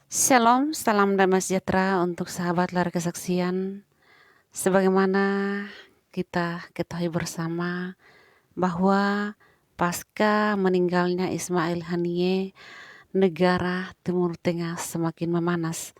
Shalom, salam damai sejahtera untuk sahabat Lari Kesaksian. Sebagaimana kita ketahui bersama bahwa pasca meninggalnya Ismail Haniyeh, negara Timur Tengah semakin memanas.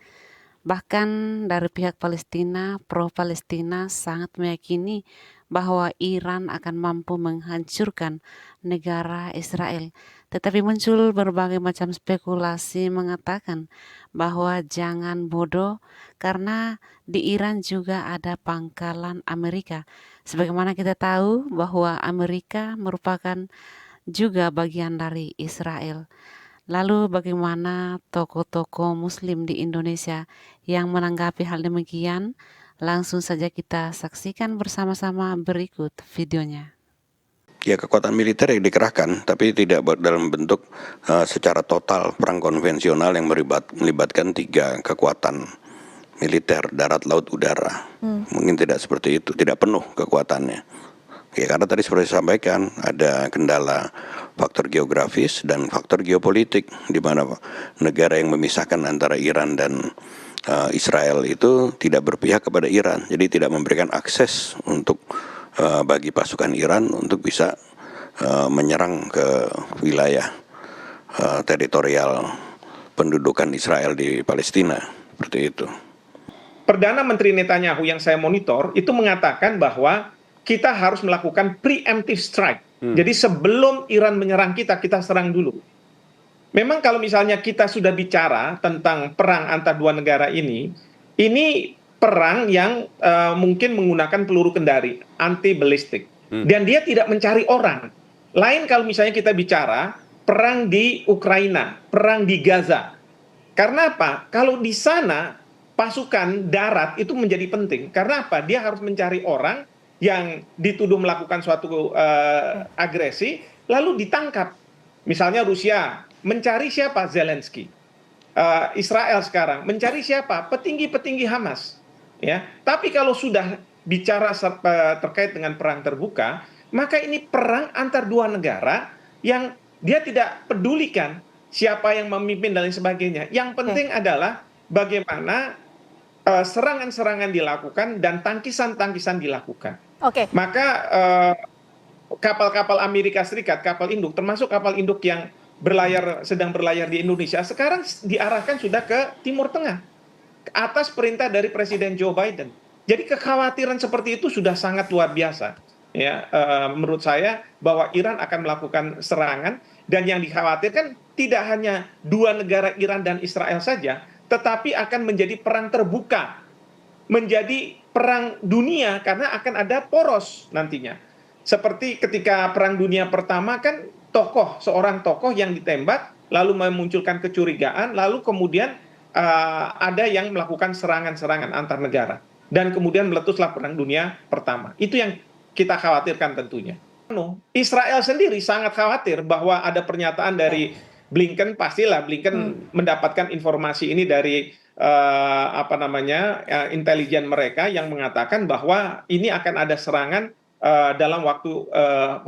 Bahkan dari pihak Palestina, pro-Palestina sangat meyakini bahwa Iran akan mampu menghancurkan negara Israel. Tetapi muncul berbagai macam spekulasi mengatakan bahwa jangan bodoh karena di Iran juga ada pangkalan Amerika. Sebagaimana kita tahu bahwa Amerika merupakan juga bagian dari Israel. Lalu bagaimana tokoh-tokoh muslim di Indonesia yang menanggapi hal demikian? Langsung saja kita saksikan bersama-sama berikut videonya. Ya, kekuatan militer yang dikerahkan, tapi tidak dalam bentuk secara total perang konvensional yang melibatkan 3 kekuatan militer, darat, laut, udara. Mungkin tidak seperti itu, tidak penuh kekuatannya. Ya, karena tadi seperti saya sampaikan, ada kendala faktor geografis dan faktor geopolitik, di mana negara yang memisahkan antara Iran dan Israel itu tidak berpihak kepada Iran, jadi tidak memberikan akses untuk bagi pasukan Iran untuk bisa menyerang ke wilayah teritorial pendudukan Israel di Palestina, seperti itu. Perdana Menteri Netanyahu yang saya monitor itu mengatakan bahwa kita harus melakukan preemptive strike. Jadi sebelum Iran menyerang kita, kita serang dulu. Memang kalau misalnya kita sudah bicara tentang perang antar dua negara ini perang yang mungkin menggunakan peluru kendari, anti balistik. Dan dia tidak mencari orang. Lain kalau misalnya kita bicara perang di Ukraina, perang di Gaza. Karena apa? Kalau di sana pasukan darat itu menjadi penting. Karena apa? Dia harus mencari orang yang dituduh melakukan suatu agresi, lalu ditangkap. Misalnya Rusia mencari siapa? Zelensky. Israel sekarang mencari siapa? Petinggi-petinggi Hamas. Ya, tapi kalau sudah bicara terkait dengan perang terbuka, maka ini perang antar dua negara yang dia tidak pedulikan siapa yang memimpin dan lain sebagainya. Yang penting adalah bagaimana serangan-serangan dilakukan dan tangkisan-tangkisan dilakukan. Maka kapal-kapal Amerika Serikat, kapal induk, termasuk kapal induk yang sedang berlayar di Indonesia, sekarang diarahkan sudah ke Timur Tengah atas perintah dari Presiden Joe Biden. Jadi kekhawatiran seperti itu sudah sangat luar biasa. Ya, menurut saya bahwa Iran akan melakukan serangan, dan yang dikhawatirkan tidak hanya dua negara Iran dan Israel saja, tetapi akan menjadi perang terbuka, menjadi perang dunia, karena akan ada poros nantinya. Seperti ketika Perang Dunia Pertama kan seorang tokoh yang ditembak, lalu memunculkan kecurigaan, lalu kemudian ada yang melakukan serangan-serangan antar negara. Dan kemudian meletuslah Perang Dunia Pertama. Itu yang kita khawatirkan tentunya. Israel sendiri sangat khawatir bahwa ada pernyataan dari Blinken, pastilah Blinken mendapatkan informasi ini dari intelijen mereka yang mengatakan bahwa ini akan ada serangan dalam waktu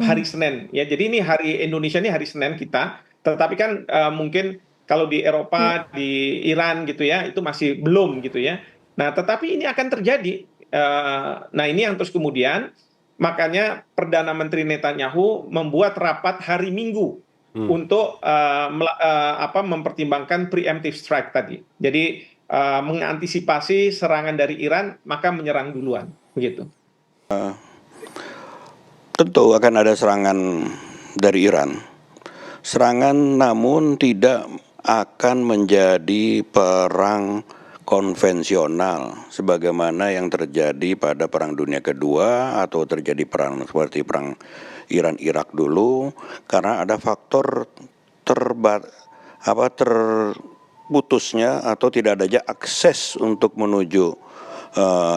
hari Senin. Ya, jadi ini hari Indonesia, ini hari Senin kita. Tetapi kan mungkin kalau di Eropa, di Iran gitu ya, itu masih belum gitu ya. Nah, tetapi ini akan terjadi. Nah, ini yang terus kemudian makanya Perdana Menteri Netanyahu membuat rapat hari Minggu untuk mempertimbangkan preemptive strike tadi. Jadi mengantisipasi serangan dari Iran, maka menyerang duluan, begitu. Tentu akan ada serangan dari Iran. Serangan namun tidak akan menjadi perang konvensional sebagaimana yang terjadi pada Perang Dunia Kedua atau terjadi perang seperti perang Iran-Irak dulu, karena ada faktor terputusnya atau tidak adanya akses untuk menuju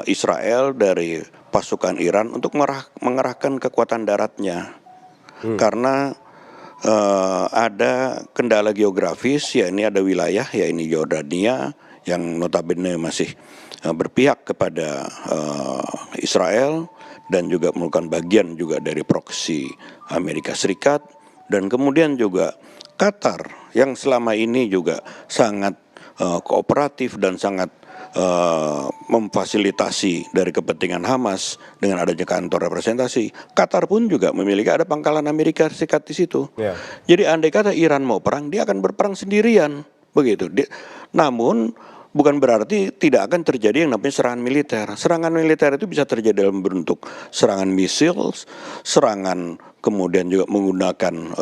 Israel dari pasukan Iran untuk mengerahkan kekuatan daratnya. Karena ada kendala geografis, ya ini ada wilayah, ya ini Yordania yang notabene masih berpihak kepada Israel dan juga merupakan bagian juga dari proksi Amerika Serikat, dan kemudian juga Qatar yang selama ini juga sangat kooperatif dan sangat memfasilitasi dari kepentingan Hamas dengan adanya kantor representasi. Qatar pun juga memiliki ada pangkalan Amerika Serikat di situ. Ya. Jadi andai kata Iran mau perang, dia akan berperang sendirian, begitu. Namun bukan berarti tidak akan terjadi yang namanya serangan militer. Serangan militer itu bisa terjadi dalam bentuk serangan misil, serangan kemudian juga menggunakan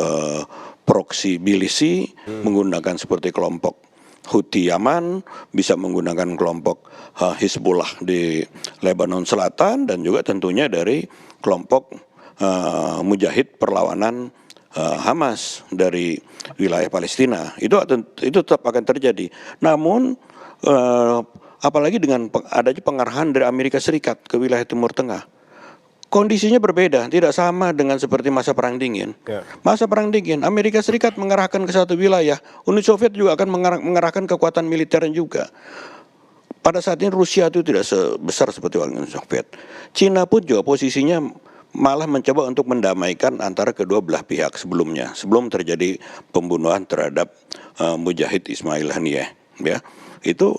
proksi milisi, menggunakan seperti kelompok Houthi Yaman, bisa menggunakan kelompok Hizbullah di Lebanon Selatan, dan juga tentunya dari kelompok Mujahid Perlawanan Hamas dari wilayah Palestina. Itu tetap akan terjadi. Namun apalagi dengan adanya pengarahan dari Amerika Serikat ke wilayah Timur Tengah, kondisinya berbeda, tidak sama dengan seperti masa Perang Dingin. Ya. Masa Perang Dingin, Amerika Serikat mengarahkan ke satu wilayah, Uni Soviet juga akan mengarahkan kekuatan militernya juga. Pada saat ini Rusia itu tidak sebesar seperti Uni Soviet. Cina pun juga posisinya malah mencoba untuk mendamaikan antara kedua belah pihak sebelumnya, sebelum terjadi pembunuhan terhadap Mujahid Ismail Haniyeh. Ya, itu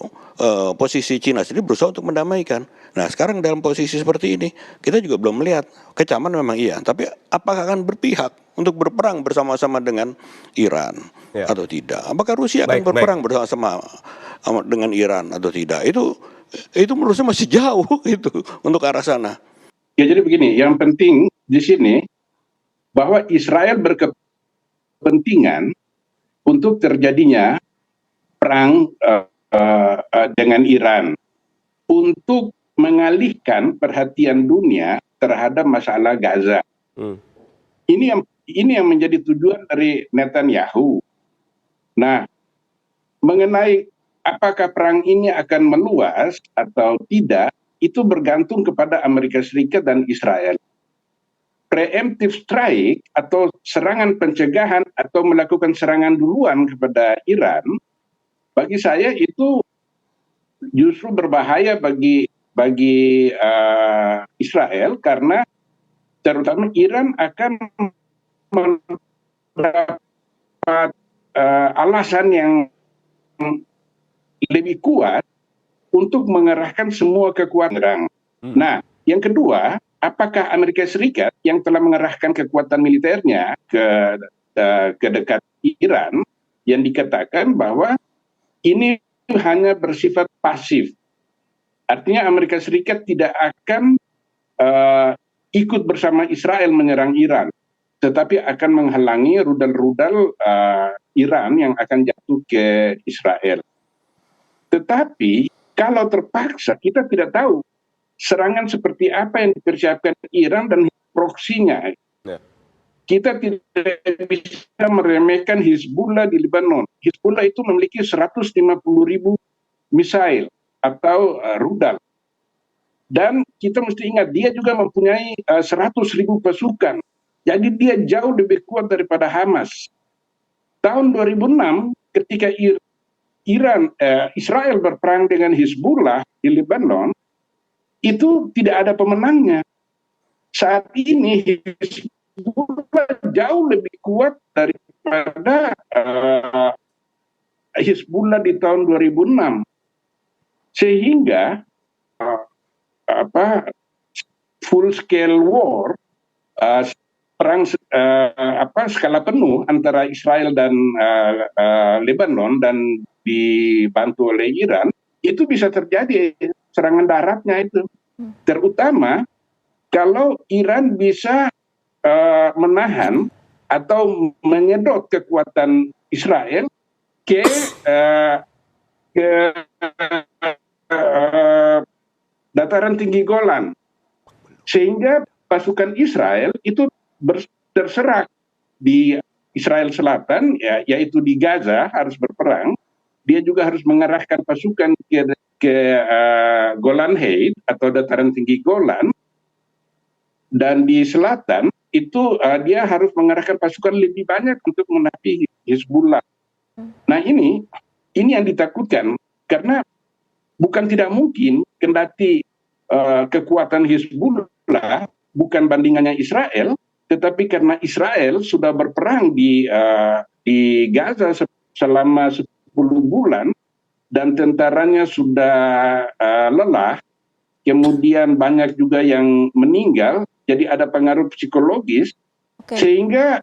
posisi Cina sendiri berusaha untuk mendamaikan. Nah, sekarang dalam posisi seperti ini, kita juga belum melihat. Kecaman memang iya, tapi apakah akan berpihak untuk berperang bersama-sama dengan Iran atau tidak? Apakah Rusia akan berperang bersama-sama dengan Iran atau tidak? Itu menurut saya masih jauh itu untuk arah sana. Ya, jadi begini, yang penting di sini bahwa Israel berkepentingan untuk terjadinya perang dengan Iran untuk mengalihkan perhatian dunia terhadap masalah Gaza. Ini yang menjadi tujuan dari Netanyahu. Nah, mengenai apakah perang ini akan meluas atau tidak, itu bergantung kepada Amerika Serikat dan Israel. Preemptive strike atau serangan pencegahan atau melakukan serangan duluan kepada Iran, bagi saya itu justru berbahaya bagi Israel, karena terutama Iran akan mendapat alasan yang lebih kuat untuk mengerahkan semua kekuatan. Nah, yang kedua, apakah Amerika Serikat yang telah mengerahkan kekuatan militernya ke dekat Iran, yang dikatakan bahwa ini hanya bersifat pasif. Artinya Amerika Serikat tidak akan ikut bersama Israel menyerang Iran, tetapi akan menghalangi rudal-rudal Iran yang akan jatuh ke Israel. Tetapi kalau terpaksa, kita tidak tahu serangan seperti apa yang dipersiapkan Iran dan proksinya. Kita tidak bisa meremehkan Hizbullah di Lebanon. Hizbullah itu memiliki 150.000 misail atau rudal. Dan kita mesti ingat, dia juga mempunyai 100.000 pasukan. Jadi dia jauh lebih kuat daripada Hamas. Tahun 2006, ketika Israel berperang dengan Hizbullah di Lebanon, itu tidak ada pemenangnya. Saat ini Hizbullah jauh lebih kuat daripada Hizbullah di tahun 2006. Sehingga full scale war, perang skala penuh antara Israel dan Lebanon dan dibantu oleh Iran, itu bisa terjadi serangan daratnya itu. Terutama kalau Iran bisa menahan atau menyedot kekuatan Israel ke dataran tinggi Golan, sehingga pasukan Israel itu terserak di Israel Selatan, yaitu di Gaza, harus berperang. Dia juga harus mengarahkan pasukan ke Golan Heights atau dataran tinggi Golan, dan di selatan itu dia harus mengarahkan pasukan lebih banyak untuk menapi Hizbullah. Nah, ini yang ditakutkan, karena bukan tidak mungkin, kendati kekuatan Hizbullah bukan bandingannya Israel, tetapi karena Israel sudah berperang di Gaza selama 10 bulan, dan tentaranya sudah lelah, kemudian banyak juga yang meninggal, jadi ada pengaruh psikologis, sehingga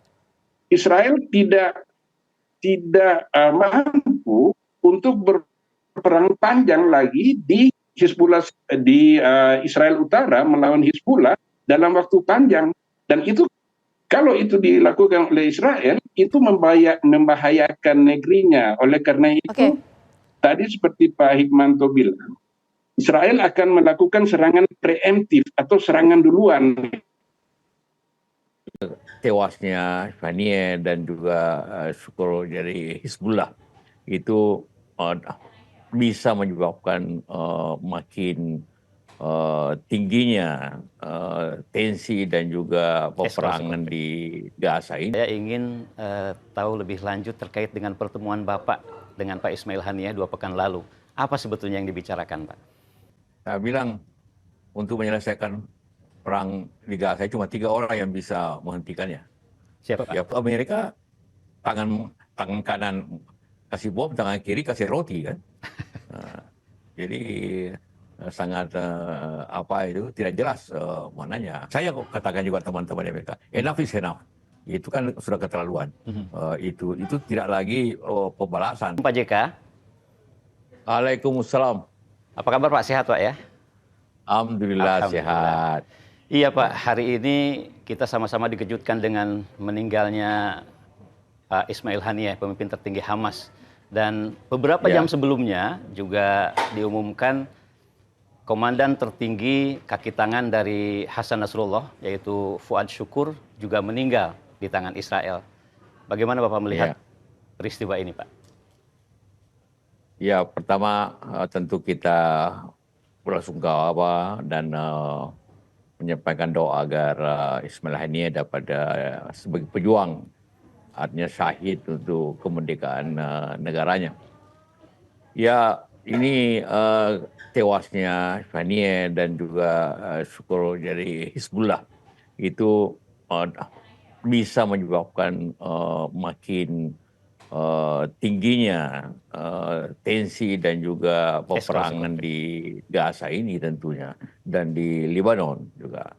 Israel tidak mampu untuk berperang panjang lagi di Hizbullah, di Israel Utara melawan Hizbullah dalam waktu panjang. Dan itu kalau itu dilakukan oleh Israel, itu membahayakan negerinya. Oleh karena itu, tadi seperti Pak Hikmanto bilang, Israel akan melakukan serangan preemptif atau serangan duluan. Tewasnya Haniyeh dan juga Syukur dari Hizbullah itu bisa menyebabkan makin tingginya tensi dan juga peperangan di Gaza ini. Saya ingin tahu lebih lanjut terkait dengan pertemuan Bapak dengan Pak Ismail Haniyeh 2 pekan lalu. Apa sebetulnya yang dibicarakan, Pak? Saya bilang untuk menyelesaikan perang di Gaza cuma 3 orang yang bisa menghentikannya. Siapa, Pak? Ya, Amerika tangan kanan kasih bom, tangan kiri kasih roti kan. Jadi sangat tidak jelas mananya. Saya katakan juga teman-teman Amerika, enough is enough. Itu kan sudah keterlaluan. Itu tidak lagi pembalasan. Pak JK. Waalaikumsalam. Apa kabar Pak? Sehat Pak ya? Alhamdulillah sehat. Iya Pak, hari ini kita sama-sama dikejutkan dengan meninggalnya Pak Ismail Haniyeh, pemimpin tertinggi Hamas. Dan beberapa jam sebelumnya juga diumumkan komandan tertinggi kaki tangan dari Hasan Nasrullah, yaitu Fuad Syukur, juga meninggal di tangan Israel. Bagaimana Bapak melihat peristiwa ini, Pak? Ya, pertama tentu kita bersungkawa dan menyampaikan doa agar Ismail Haniyeh dapat sebagai pejuang, artinya syahid untuk kemerdekaan negaranya. Ya, ini tewasnya Haniyeh dan juga Syukur dari Hizbullah itu bisa menyebabkan makin tingginya tensi dan juga peperangan di Gaza ini tentunya, dan di Lebanon juga.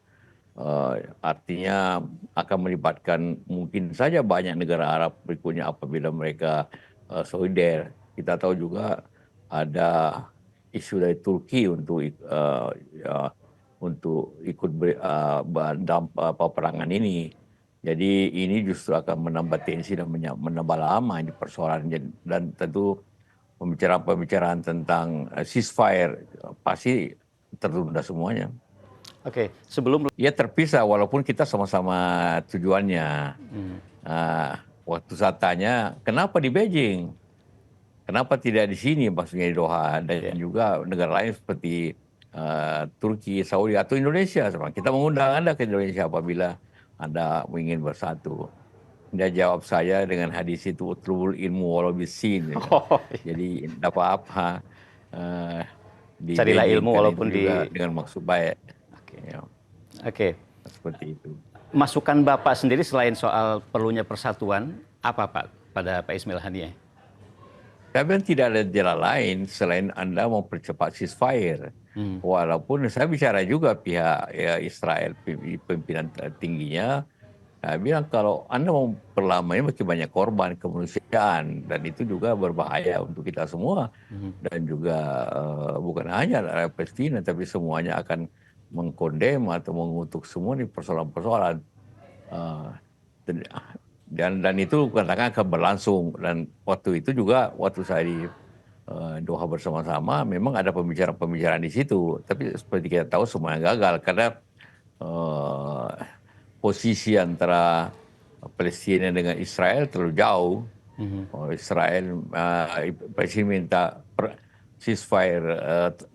Artinya akan melibatkan mungkin saja banyak negara Arab berikutnya apabila mereka solider. Kita tahu juga ada isu dari Turki untuk ikut dalam peperangan ini. Jadi ini justru akan menambah tensi dan menambah lama ini persoalan, dan tentu pembicaraan tentang ceasefire pasti tertunda semuanya. Oke, sebelum ya terpisah walaupun kita sama-sama tujuannya. Waktu saya tanya, kenapa di Beijing? Kenapa tidak di sini, maksudnya di Doha, dan juga negara lain seperti Turki, Saudi atau Indonesia? Kita mengundang Anda ke Indonesia apabila Anda ingin bersatu. Dia jawab saya dengan hadis itu, utlubul ilmu walau bisin. Jadi tidak apa-apa. Carilah ilmu walaupun dengan maksud baik. Oke. Seperti itu. Masukan Bapak sendiri selain soal perlunya persatuan, apa Pak pada Pak Ismail Haniyeh? Saya bilang tidak ada jalan lain selain Anda mempercepat ceasefire. Walaupun saya bicara juga pihak Israel, pimpinan tingginya, saya bilang kalau Anda mau perlamanya makin banyak korban kemanusiaan, dan itu juga berbahaya untuk kita semua. Dan juga bukan hanya rakyat Palestina, tapi semuanya akan mengkondem atau mengutuk semua ini persoalan-persoalan. Dan itu katakan akan berlangsung. Dan waktu itu juga, waktu saya di Doha bersama-sama, memang ada pembicaraan di situ. Tapi seperti kita tahu semuanya gagal karena posisi antara Palestina dengan Israel terlalu jauh. Israel, Presiden minta ceasefire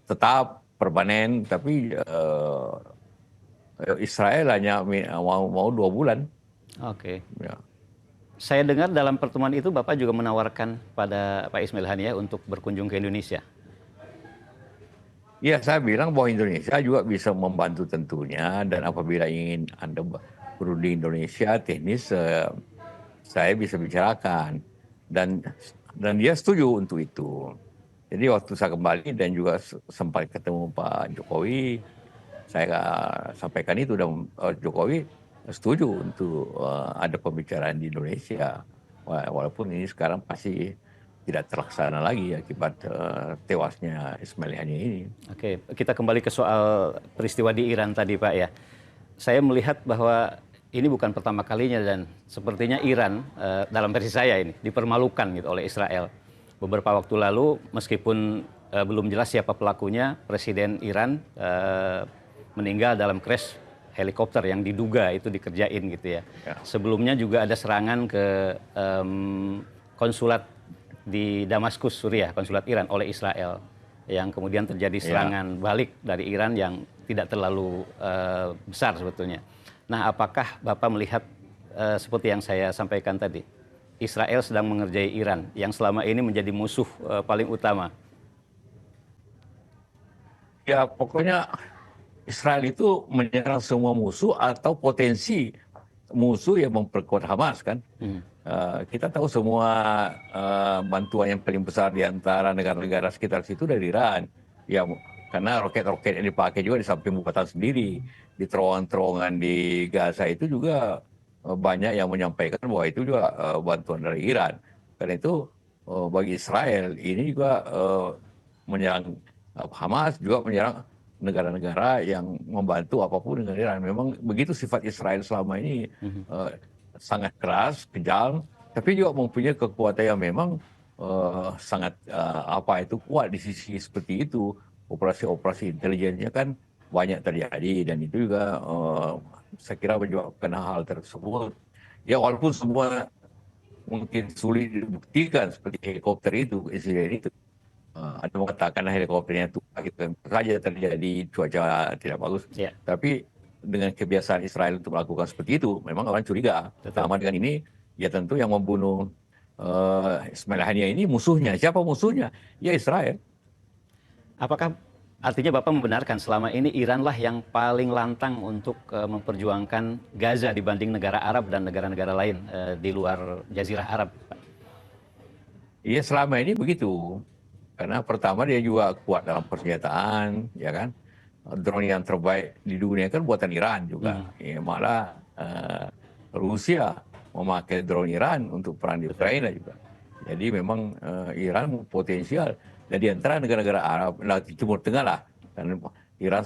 tetap permanen, tapi Israel hanya mau 2 bulan. Oke. Ya. Saya dengar dalam pertemuan itu Bapak juga menawarkan pada Pak Ismail Haniyeh untuk berkunjung ke Indonesia. Ya, saya bilang bahwa Indonesia juga bisa membantu tentunya, dan apabila ingin Anda berunding di Indonesia teknis, saya bisa bicarakan, dan dia setuju untuk itu. Jadi waktu saya kembali dan juga sempat ketemu Pak Jokowi, saya sampaikan itu, dan Jokowi setuju untuk ada pembicaraan di Indonesia. Walaupun ini sekarang pasti tidak terlaksana lagi akibat tewasnya Ismail Haniyeh ini. Oke, kita kembali ke soal peristiwa di Iran tadi, Pak ya. Saya melihat bahwa ini bukan pertama kalinya dan sepertinya Iran dalam versi saya ini dipermalukan gitu oleh Israel. Beberapa waktu lalu, meskipun belum jelas siapa pelakunya, Presiden Iran meninggal dalam crash helikopter yang diduga itu dikerjain gitu ya. Sebelumnya juga ada serangan ke konsulat di Damaskus, Suriah, konsulat Iran oleh Israel, yang kemudian terjadi serangan balik dari Iran yang tidak terlalu besar sebetulnya. Nah, apakah Bapak melihat seperti yang saya sampaikan tadi, Israel sedang mengerjai Iran yang selama ini menjadi musuh paling utama? Ya, pokoknya Israel itu menyerang semua musuh atau potensi musuh yang memperkuat Hamas kan. Kita tahu semua bantuan yang paling besar di antara negara-negara sekitar situ dari Iran. Ya, karena roket-roket yang dipakai juga di samping buatan sendiri. Di terowongan-terowongan di Gaza itu juga banyak yang menyampaikan bahwa itu juga bantuan dari Iran. Karena itu bagi Israel ini juga menyerang Hamas, juga menyerang negara-negara yang membantu apapun dengan Iran. Memang begitu sifat Israel selama ini, sangat keras, kejam, tapi juga mempunyai kekuatan yang memang sangat kuat di sisi seperti itu. Operasi-operasi intelijennya kan banyak terjadi, dan itu juga saya kira menyebabkan hal tersebut. Ya, walaupun semua mungkin sulit dibuktikan seperti helikopter itu, insiden itu. Ada mengatakan helikopternya itu saja terjadi cuaca tidak bagus. Tapi dengan kebiasaan Israel untuk melakukan seperti itu, memang orang curiga. Sama dengan ini, ya tentu yang membunuh Ismail Haniyeh ini musuhnya. Siapa musuhnya? Ya Israel. Apakah artinya Bapak membenarkan selama ini Iranlah yang paling lantang untuk memperjuangkan Gaza dibanding negara Arab dan negara-negara lain di luar Jazirah Arab, Pak? Iya, selama ini begitu. Karena pertama dia juga kuat dalam persenjataan, ya kan. Drone yang terbaik di dunia kan buatan Iran juga. Ya, malah Rusia memakai drone Iran untuk perang di Ukraina juga. Jadi memang Iran potensial. Dan di antara negara-negara Arab, di Timur Tengah lah, dan Iran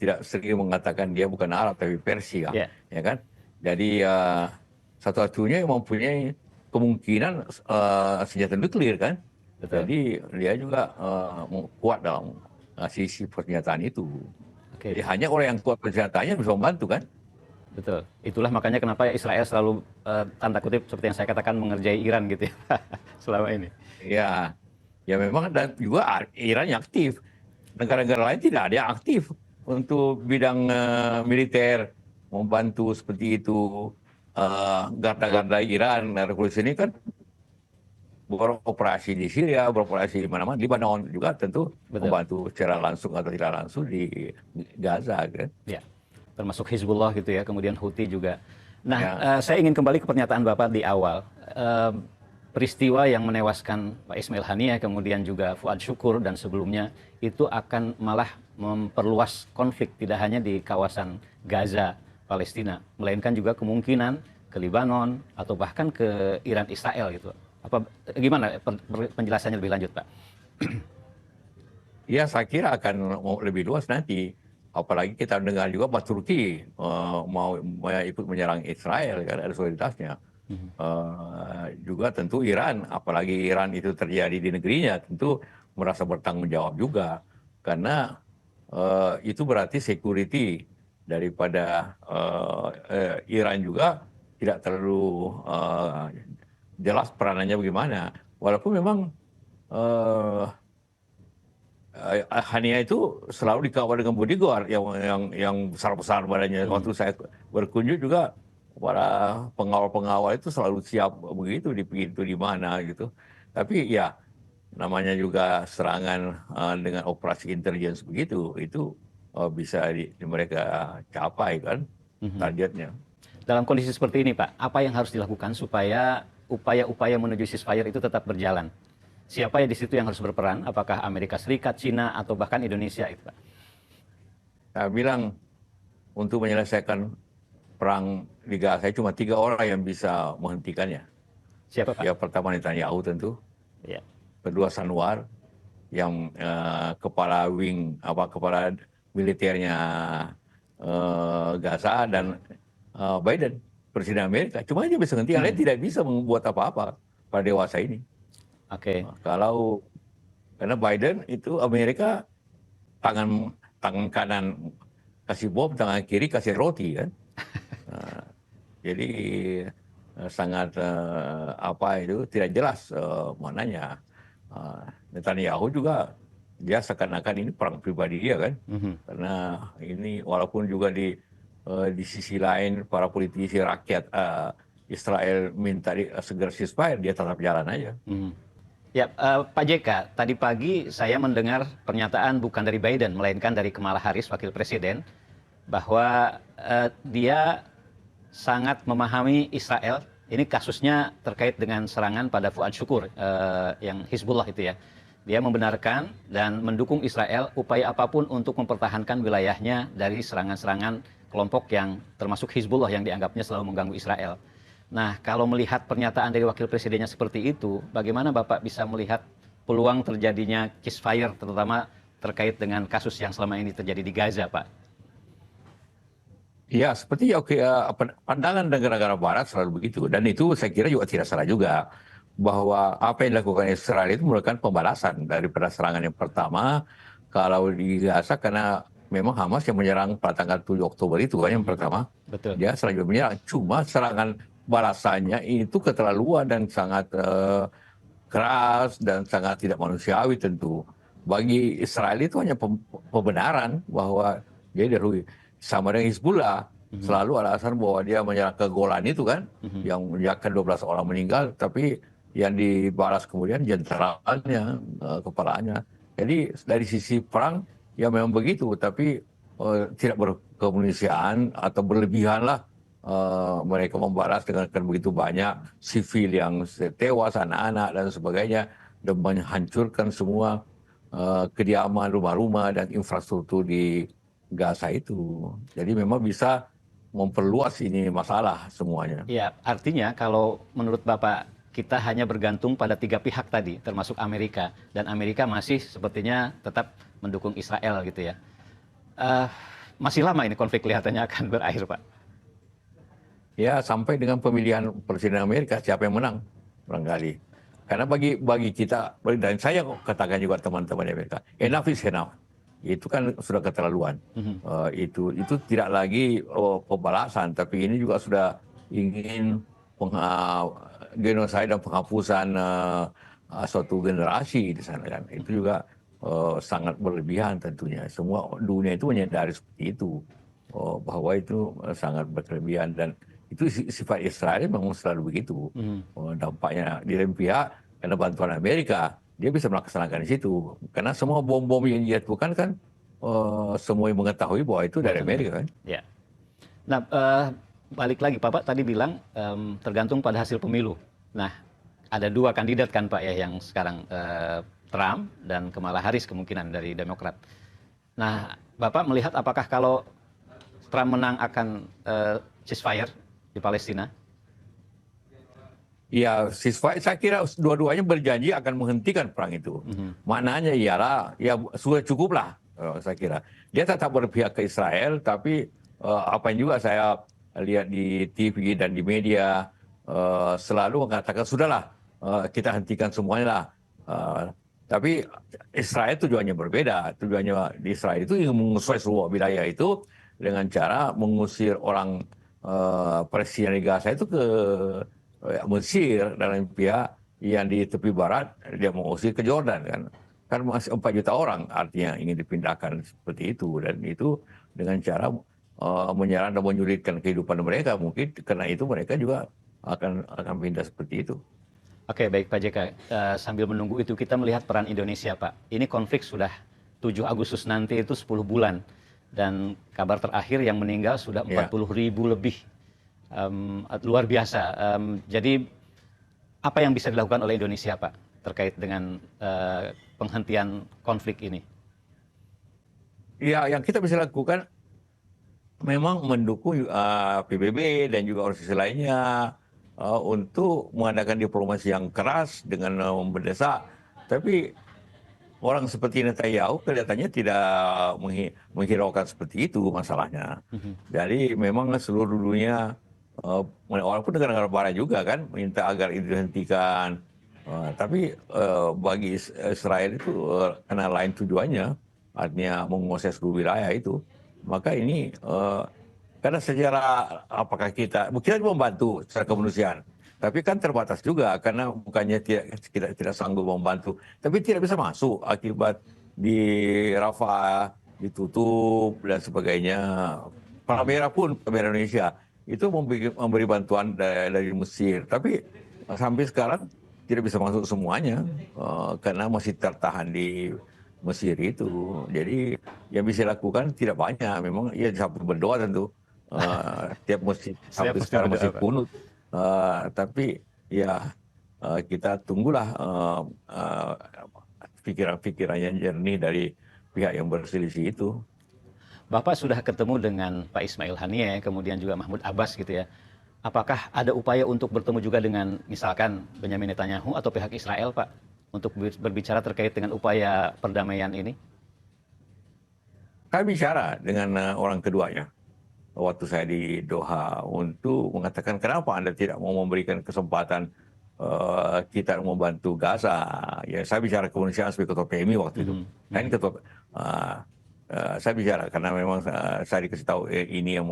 tidak sering mengatakan dia bukan Arab tapi Persia, ya kan. Jadi satu-satunya yang mempunyai kemungkinan senjata nuklir kan. Jadi dia juga kuat dalam sisi persenjataan itu. Jadi hanya orang yang kuat persenjataannya bisa membantu kan. Betul. Itulah makanya kenapa Israel selalu tanda kutip seperti yang saya katakan mengerjai Iran gitu ya selama ini. Ya memang, dan juga Iran yang aktif. Negara-negara lain tidak ada yang aktif untuk bidang militer membantu seperti itu. Garda-garda Iran revolusi ini kan beroperasi di Syria, beroperasi di mana-mana, di Lebanon juga tentu membantu secara langsung atau tidak langsung di Gaza kan. Ya, termasuk Hizbullah gitu ya, kemudian Houthi juga. Nah, saya ingin kembali ke pernyataan Bapak di awal. Peristiwa yang menewaskan Pak Ismail Haniyeh, kemudian juga Fuad Syukur dan sebelumnya, itu akan malah memperluas konflik tidak hanya di kawasan Gaza, Palestina, melainkan juga kemungkinan ke Lebanon atau bahkan ke Iran, Israel gitu. Gimana penjelasannya lebih lanjut, Pak? Ya, saya kira akan lebih luas nanti. Apalagi kita dengar juga Pak Turki mau ikut menyerang Israel, kan ada solidaritasnya. Juga tentu Iran, apalagi Iran itu terjadi di negerinya, tentu merasa bertanggung jawab juga. Karena itu berarti security daripada Iran juga tidak terlalu jelas peranannya bagaimana. Walaupun memang Haniyeh itu selalu dikawal dengan bodyguard yang besar-besar badannya. Waktu saya berkunjung juga, para pengawal-pengawal itu selalu siap begitu di pintu di mana gitu. Tapi ya namanya juga serangan dengan operasi intelijen begitu, itu bisa mereka capai kan targetnya. Dalam kondisi seperti ini, Pak, apa yang harus dilakukan supaya upaya-upaya menuju ceasefire itu tetap berjalan? siapa ya di situ yang harus berperan? Apakah Amerika Serikat, Cina, atau bahkan Indonesia itu, Pak? Saya bilang untuk menyelesaikan perang di Gaza cuma 3 orang yang bisa menghentikannya. Siapa, Pak? Ya pertama Netanyahu tentu, Ya. kedua Sanwar yang kepala kepala militernya Gaza, dan Biden presiden Amerika. Cuma dia bisa menghentikan, dia tidak bisa membuat apa-apa pada dewasa ini. Oke. Karena Biden itu Amerika tangan kanan kasih bom, tangan kiri kasih roti kan. Jadi sangat tidak jelas mananya. Netanyahu juga dia seakan-akan ini perang pribadi dia kan. Karena ini walaupun juga di sisi lain para politisi rakyat Israel minta segera ceasefire, dia tetap jalan aja. Ya, Pak JK, tadi pagi saya mendengar pernyataan bukan dari Biden, melainkan dari Kamala Harris, Wakil Presiden, bahwa dia sangat memahami Israel. Ini kasusnya terkait dengan serangan pada Fuad Syukur, yang Hizbullah itu ya. Dia membenarkan dan mendukung Israel upaya apapun untuk mempertahankan wilayahnya dari serangan-serangan kelompok yang termasuk Hizbullah yang dianggapnya selalu mengganggu Israel. Nah, kalau melihat pernyataan dari Wakil Presidennya seperti itu, bagaimana Bapak bisa melihat peluang terjadinya ceasefire, terutama terkait dengan kasus yang selama ini terjadi di Gaza, Pak? Ya, seperti pandangan negara-negara Barat selalu begitu. Dan itu saya kira juga tidak salah juga. Bahwa apa yang dilakukan Israel itu merupakan pembalasan daripada serangan yang pertama. Kalau di Gaza, karena memang Hamas yang menyerang pada tanggal 7 Oktober itu kan yang pertama. Betul. Dia selanjutnya menyerang. Cuma serangan balasannya itu keterlaluan dan sangat keras dan sangat tidak manusiawi tentu. Bagi Israel itu hanya pembenaran bahwa dia dirugi. Sama dengan Hizbullah, selalu alasan bahwa dia menyerang ke Golan itu kan, yang menyebabkan 12 orang meninggal, tapi yang dibalas kemudian jenderalnya, kepalanya. Jadi dari sisi perang, ya memang begitu, tapi tidak berkemanusiaan atau berlebihan lah. Mereka membalas dengan begitu banyak sivil yang tewas, anak-anak dan sebagainya, dan menghancurkan semua kediaman, rumah-rumah dan infrastruktur di Gaza itu. Jadi memang bisa memperluas ini masalah semuanya. Ya, artinya kalau menurut Bapak, kita hanya bergantung pada 3 pihak tadi, termasuk Amerika, dan Amerika masih sepertinya tetap mendukung Israel gitu ya. Masih lama ini konflik kelihatannya akan berakhir, Pak? Ya, sampai dengan pemilihan Presiden Amerika, siapa yang menang barangkali. Karena bagi kita, dan saya katakan juga teman-teman Amerika, enough is enough. Itu kan sudah keterlaluan. Itu tidak lagi pembalasan, tapi ini juga sudah ingin genosida dan penghapusan suatu generasi di sana kan. Itu juga sangat berlebihan tentunya. Semua dunia itu menyadari seperti itu, bahwa itu sangat berlebihan, dan itu sifat Israel memang selalu begitu. Dampaknya di lain pihak, karena bantuan Amerika, dia bisa melaksanakan di situ. Karena semua bom-bom yang dijatuhkan kan, semua yang mengetahui bahwa itu dari Amerika kan. Ya. Nah, balik lagi, Bapak tadi bilang tergantung pada hasil pemilu. Nah, ada 2 kandidat kan Pak ya, yang sekarang Trump dan Kamala Harris kemungkinan dari Demokrat. Nah, Bapak melihat apakah kalau Trump menang akan ceasefire di Palestina? Ya, ceasefire, saya kira dua-duanya berjanji akan menghentikan perang itu. Maknanya ialah, ya sudah cukup lah, saya kira. Dia tetap berpihak ke Israel, tapi apa yang juga saya lihat di TV dan di media, selalu mengatakan, sudahlah, kita hentikan semuanya lah. Tapi Israel tujuannya berbeda. Tujuannya di Israel itu ingin menguasai seluruh wilayah itu dengan cara mengusir orang Presiden di Gaza itu ke Mesir, dan pihak yang di tepi barat dia mengusir ke Jordan kan masih 4 juta orang artinya ingin dipindahkan seperti itu, dan itu dengan cara menyerang dan menyulitkan kehidupan mereka. Mungkin karena itu mereka juga akan pindah seperti itu. Oke, baik Pak JK. Sambil menunggu itu kita melihat peran Indonesia, Pak. Ini konflik sudah 7 Agustus nanti itu 10 bulan. Dan kabar terakhir yang meninggal sudah 40.000 lebih. Luar biasa. Jadi apa yang bisa dilakukan oleh Indonesia, Pak, terkait dengan penghentian konflik ini? Ya, yang kita bisa lakukan memang mendukung PBB dan juga organisasi lainnya untuk mengadakan diplomasi yang keras dengan mendesak. Tapi orang seperti Netanyahu kelihatannya tidak menghiraukan seperti itu masalahnya. Jadi memang seluruh dunia, walaupun negara-negara barat juga kan minta agar itu dihentikan. Tapi bagi Israel itu karena lain tujuannya, artinya menguasai seluruh wilayah itu, maka ini karena secara apakah kita membantu secara kemanusiaan, tapi kan terbatas juga karena bukannya kita tidak sanggup membantu, tapi tidak bisa masuk akibat di Rafah ditutup dan sebagainya. Palmera pun, Palmera Indonesia itu memberi bantuan dari Mesir, tapi sampai sekarang tidak bisa masuk semuanya karena masih tertahan di Mesir itu. Jadi yang bisa dilakukan tidak banyak. Memang ya sampai berdoa tentu. Tiap masjid sampai sekarang masih kunut. Tapi ya kita tunggulah pikiran-pikiran yang jernih dari pihak yang berselisih itu. Bapak sudah ketemu dengan Pak Ismail Haniyeh, kemudian juga Mahmud Abbas gitu ya. Apakah ada upaya untuk bertemu juga dengan misalkan Benyamin Netanyahu atau pihak Israel, Pak, untuk berbicara terkait dengan upaya perdamaian ini? Kami bicara dengan orang keduanya waktu saya di Doha untuk mengatakan kenapa Anda tidak mau memberikan kesempatan kita membantu Gaza. Ya, saya bicara kemanusiaan sebagai ketua PMI waktu itu. Dan ketua saya bicara karena memang saya dikasih tahu ini yang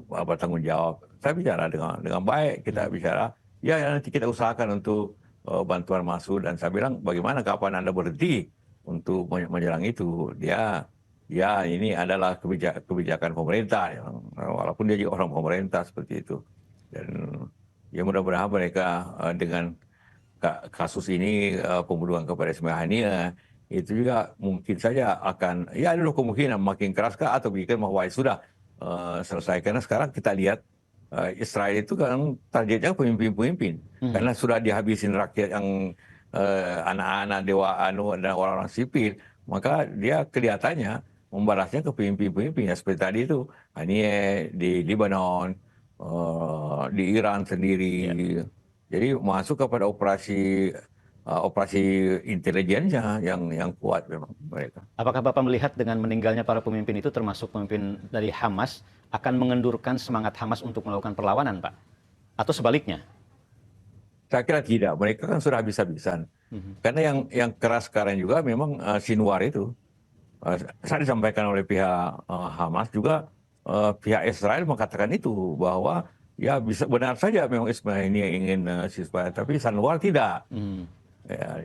bertanggung jawab. Saya bicara dengan baik, kita bicara, ya nanti kita usahakan untuk bantuan masuk, dan saya bilang bagaimana kapan Anda berhenti untuk menyerang itu. Ya ini adalah kebijakan pemerintah, walaupun dia juga orang pemerintah seperti itu. Dan ya mudah-mudahan mereka dengan kasus ini pembunuhan kepada Ismail Haniyeh itu juga mungkin saja akan, ya ada kemungkinan makin keraskah atau bikin bahwa sudah selesai. Karena sekarang kita lihat Israel itu kan targetnya pemimpin-pemimpin, karena sudah dihabisin rakyat yang anak-anak, dan orang-orang sipil, maka dia kelihatannya membalasnya ke pemimpin-pemimpin ya, seperti tadi itu Haniyeh di Lebanon, di Iran sendiri. Jadi masuk kepada operasi intelijennya yang kuat memang mereka. Apakah Bapak melihat dengan meninggalnya para pemimpin itu, termasuk pemimpin dari Hamas, akan mengendurkan semangat Hamas untuk melakukan perlawanan, Pak? Atau sebaliknya? Saya kira tidak. Mereka kan sudah habis-habisan. Karena yang keras sekarang juga memang Sinwar itu. Saya disampaikan oleh pihak Hamas juga, pihak Israel mengatakan itu, bahwa ya bisa benar saja memang Ismail ini ingin ceasefire, tapi Sinwar tidak. Ya,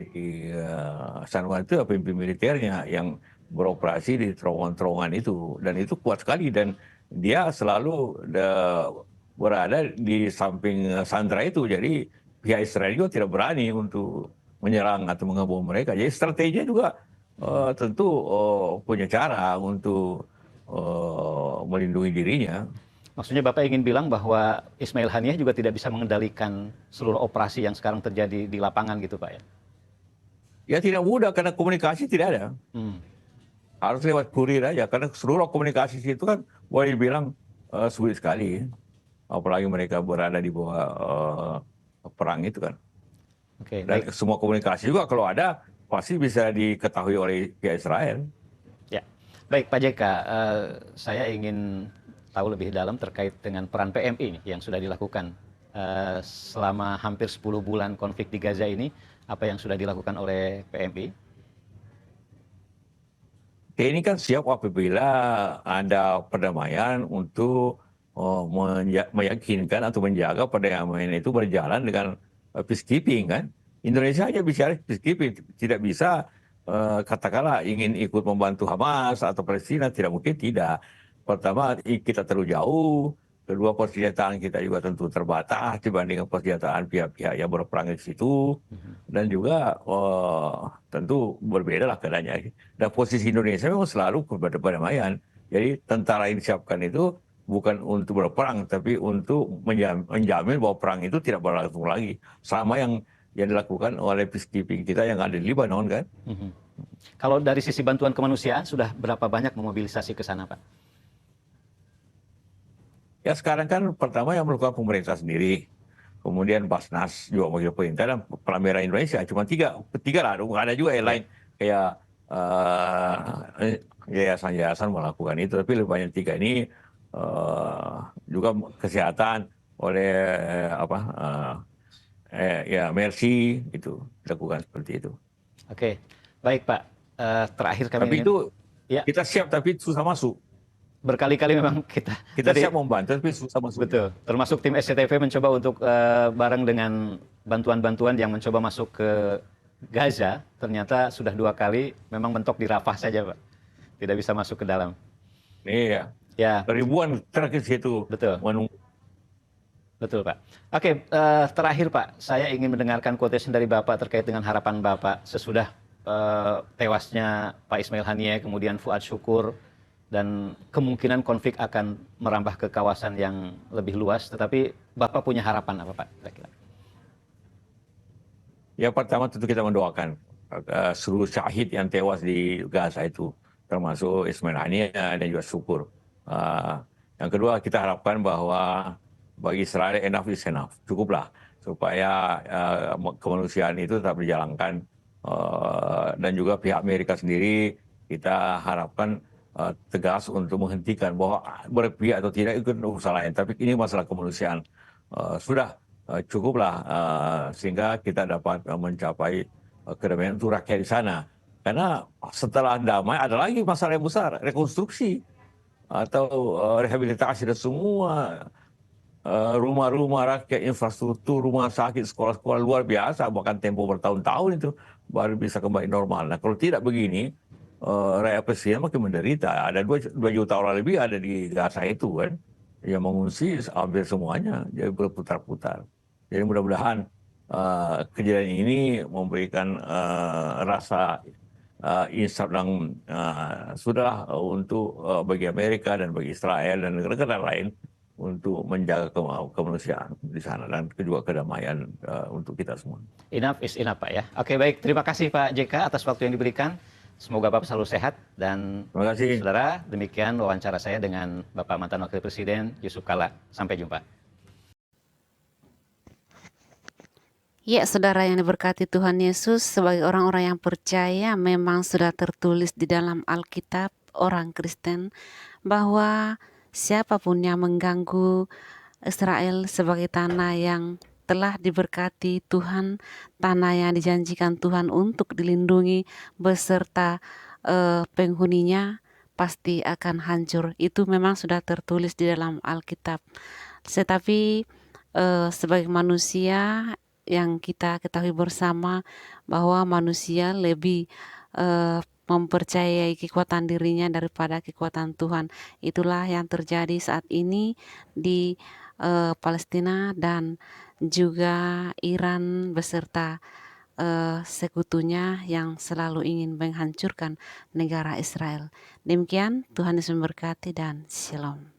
Sanwan itu pemimpin militernya yang beroperasi di terowongan-terowongan itu, dan itu kuat sekali, dan dia selalu berada di samping sandera itu. Jadi pihak Israel juga tidak berani untuk menyerang atau mengebom mereka. Jadi strateginya juga tentu punya cara untuk melindungi dirinya. Maksudnya Bapak ingin bilang bahwa Ismail Haniyeh juga tidak bisa mengendalikan seluruh operasi yang sekarang terjadi di lapangan gitu, Pak ya? Ya tidak mudah karena komunikasi tidak ada. Harus lewat kurir aja, karena seluruh komunikasi itu kan boleh dibilang sulit sekali. Apalagi mereka berada di bawah perang itu kan. Oke, dan baik. Semua komunikasi juga kalau ada pasti bisa diketahui oleh pihak Israel. Ya, baik Pak JK, saya ingin tahu lebih dalam terkait dengan peran PMI yang sudah dilakukan selama hampir 10 bulan konflik di Gaza ini. Apa yang sudah dilakukan oleh PMI? Ini kan siap apabila ada perdamaian untuk meyakinkan atau menjaga perdamaian itu berjalan dengan peacekeeping kan. Indonesia hanya bicara peacekeeping, tidak bisa katakanlah ingin ikut membantu Hamas atau Palestina, tidak mungkin, tidak. Pertama, kita terlalu jauh. Kedua, persenjataan kita juga tentu terbatas dibandingkan persenjataan pihak-pihak yang berperang di situ. Dan juga tentu berbeda lah keadaannya. Dan posisi Indonesia memang selalu kepada perdamaian. Jadi tentara yang disiapkan itu bukan untuk berperang, tapi untuk menjamin bahwa perang itu tidak berlangsung lagi. Sama yang dilakukan oleh peacekeeping kita yang ada di Libanon kan. Kalau dari sisi bantuan kemanusiaan, sudah berapa banyak memobilisasi ke sana, Pak? Ya sekarang kan pertama yang melakukan pemerintah sendiri, kemudian Basnas juga memanggil perintah, dan Palang Merah Indonesia. Cuma tiga lah, ada juga yang lain kayak yayasan-yayasan melakukan itu, tapi lebih banyak tiga ini. Juga kesehatan oleh ya Mercy itu dilakukan seperti itu. Oke, baik Pak. Terakhir kami Tapi ingin, itu ya, kita siap tapi susah masuk. berkali-kali memang kita siap membantu tapi susah masuk. Betul, termasuk tim SCTV mencoba untuk bareng dengan bantuan-bantuan yang mencoba masuk ke Gaza, ternyata sudah 2 kali memang mentok di Rafah saja, Pak. Tidak bisa masuk ke dalam. Iya. Ya, Ribuan truk ke situ. betul. Menunggu. Betul, Pak. Oke, terakhir Pak, saya ingin mendengarkan quotation dari Bapak terkait dengan harapan Bapak sesudah tewasnya Pak Ismail Haniyeh, kemudian Fuad Syukur, dan kemungkinan konflik akan merambah ke kawasan yang lebih luas. Tetapi Bapak punya harapan apa, Pak? Kira-kira? Ya pertama tentu kita mendoakan seluruh syahid yang tewas di Gaza itu, termasuk Ismail Haniyeh dan juga Syukur. Yang kedua kita harapkan bahwa bagi Israel enough is enough, cukuplah supaya kemanusiaan itu tetap dijalankan, dan juga pihak Amerika sendiri kita harapkan tegas untuk menghentikan, bahwa berpihak atau tidak itu urusan lain, tapi ini masalah kemanusiaan. Sudah cukuplah, sehingga kita dapat mencapai kedamaian untuk rakyat di sana. Karena setelah damai ada lagi masalah yang besar, rekonstruksi atau rehabilitasi dan semua rumah-rumah rakyat, infrastruktur, rumah sakit, sekolah-sekolah luar biasa, bahkan tempo bertahun-tahun itu baru bisa kembali normal. Nah kalau tidak begini, rakyat Palestina makin menderita. Ada 2 juta orang lebih ada di Gaza itu kan, yang mengungsi hampir semuanya, jadi berputar-putar. Jadi mudah-mudahan kejadian ini memberikan rasa insaf dan sudahlah untuk bagi Amerika dan bagi Israel dan negara-negara lain untuk menjaga kemanusiaan di sana dan juga kedamaian untuk kita semua. Enough is enough, Pak ya. Oke, baik. Terima kasih Pak JK atas waktu yang diberikan. Semoga Bapak selalu sehat. Dan Terima kasih. saudara, demikian wawancara saya dengan Bapak mantan Wakil Presiden Yusuf Kala. Sampai jumpa. Ya, saudara yang diberkati Tuhan Yesus, sebagai orang-orang yang percaya memang sudah tertulis di dalam Alkitab orang Kristen bahwa siapapun yang mengganggu Israel sebagai tanah yang telah diberkati Tuhan, tanah yang dijanjikan Tuhan untuk dilindungi beserta penghuninya, pasti akan hancur. Itu memang sudah tertulis di dalam Alkitab. Tetapi sebagai manusia yang kita ketahui bersama bahwa manusia lebih mempercayai kekuatan dirinya daripada kekuatan Tuhan. Itulah yang terjadi saat ini di Palestina dan juga Iran beserta sekutunya yang selalu ingin menghancurkan negara Israel. Demikian, Tuhan Yesus memberkati dan Shalom.